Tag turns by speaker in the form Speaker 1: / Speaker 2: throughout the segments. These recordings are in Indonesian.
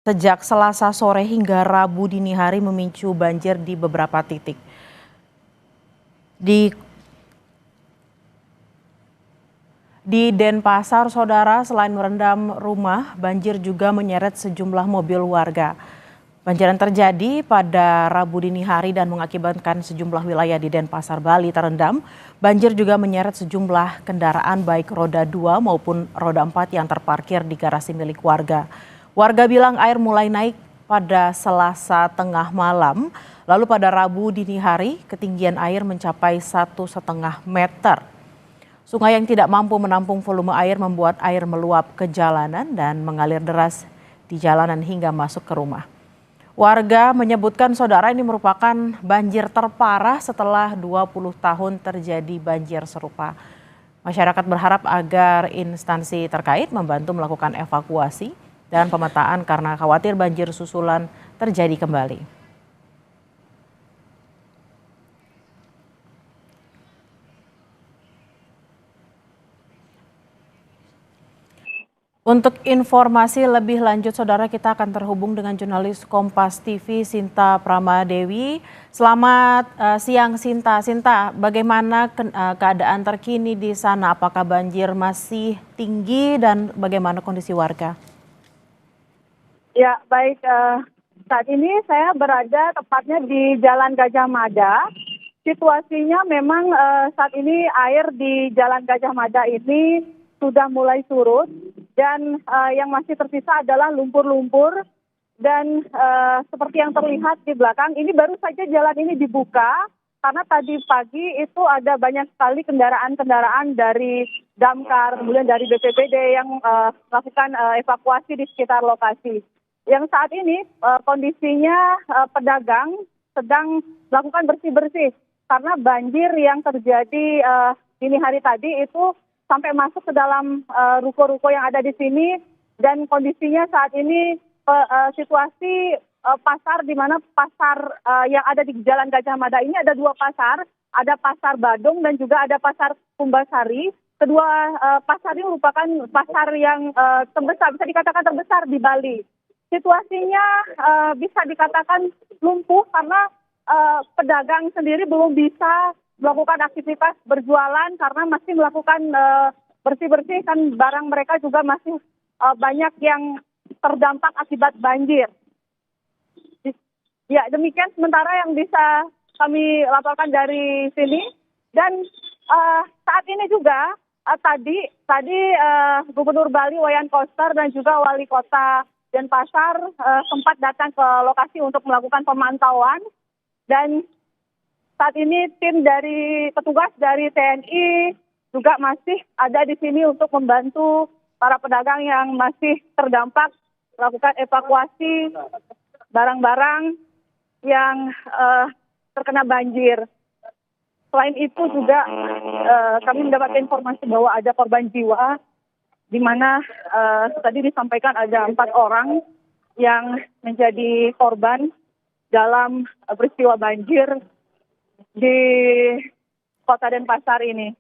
Speaker 1: Sejak Selasa sore hingga Rabu dini hari memicu banjir di beberapa titik. Di Denpasar, saudara, selain merendam rumah, banjir juga menyeret sejumlah mobil warga. Banjir yang terjadi pada Rabu dini hari dan mengakibatkan sejumlah wilayah di Denpasar, Bali terendam. Banjir juga menyeret sejumlah kendaraan baik roda 2 maupun roda 4 yang terparkir di garasi milik warga. Warga bilang air mulai naik pada Selasa tengah malam, lalu pada Rabu dini hari ketinggian air mencapai 1,5 meter. Sungai yang tidak mampu menampung volume air membuat air meluap ke jalanan dan mengalir deras di jalanan hingga masuk ke rumah. Warga menyebutkan, saudara, ini merupakan banjir terparah setelah 20 tahun terjadi banjir serupa. Masyarakat berharap agar instansi terkait membantu melakukan evakuasi dan pemetaan karena khawatir banjir susulan terjadi kembali. Untuk informasi lebih lanjut, saudara, kita akan terhubung dengan jurnalis Kompas TV Sinta Pramadewi. Selamat siang, Sinta. Sinta, bagaimana keadaan terkini di sana? Apakah banjir masih tinggi dan bagaimana kondisi warga?
Speaker 2: Ya, baik. Saat ini saya berada tepatnya di Jalan Gajah Mada. Situasinya memang saat ini air di Jalan Gajah Mada ini sudah mulai surut dan yang masih tersisa adalah lumpur-lumpur dan seperti yang terlihat di belakang ini baru saja jalan ini dibuka karena tadi pagi itu ada banyak sekali kendaraan-kendaraan dari damkar kemudian dari BPBD yang melakukan evakuasi di sekitar lokasi. Yang saat ini kondisinya pedagang sedang melakukan bersih-bersih karena banjir yang terjadi dini hari tadi itu sampai masuk ke dalam ruko-ruko yang ada di sini dan kondisinya saat ini situasi pasar di mana pasar yang ada di Jalan Gajah Mada ini ada dua pasar, ada pasar Badung dan juga ada pasar Kumbasari. Kedua pasar ini merupakan pasar yang terbesar, bisa dikatakan terbesar di Bali. Situasinya bisa dikatakan lumpuh karena pedagang sendiri belum bisa melakukan aktivitas berjualan karena masih melakukan bersih-bersih kan barang mereka juga masih banyak yang terdampak akibat banjir. Ya, demikian sementara yang bisa kami laporkan dari sini dan saat ini juga tadi Gubernur Bali Wayan Koster dan juga Wali Kota Denpasar sempat datang ke lokasi untuk melakukan pemantauan dan saat ini tim dari petugas dari TNI juga masih ada di sini untuk membantu para pedagang yang masih terdampak melakukan evakuasi barang-barang yang terkena banjir. Selain itu juga kami mendapatkan informasi bahwa ada korban jiwa di mana tadi disampaikan ada 4 orang yang menjadi korban dalam peristiwa banjir di Kota Denpasar ini.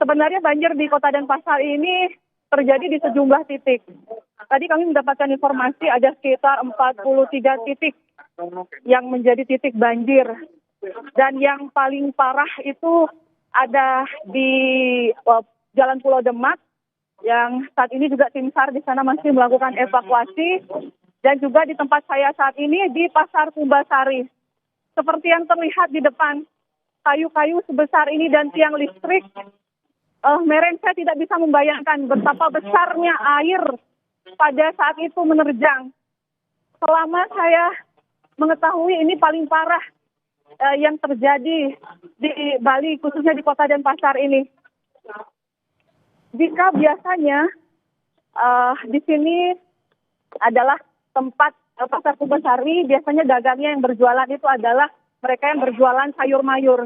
Speaker 2: Sebenarnya banjir di Kota Denpasar ini terjadi di sejumlah titik. Tadi kami mendapatkan informasi ada sekitar 43 titik yang menjadi titik banjir. Dan yang paling parah itu ada di Jalan Pulau Demak yang saat ini juga tim SAR di sana masih melakukan evakuasi dan juga di tempat saya saat ini di Pasar Kumbasari. Seperti yang terlihat di depan, kayu-kayu sebesar ini dan tiang listrik, Meren saya tidak bisa membayangkan betapa besarnya air pada saat itu menerjang. Selama saya mengetahui ini paling parah yang terjadi di Bali, khususnya di Kota Denpasar ini. Jika biasanya di sini adalah tempat Pasar Kumbasari, biasanya dagangnya yang berjualan itu adalah mereka yang berjualan sayur mayur.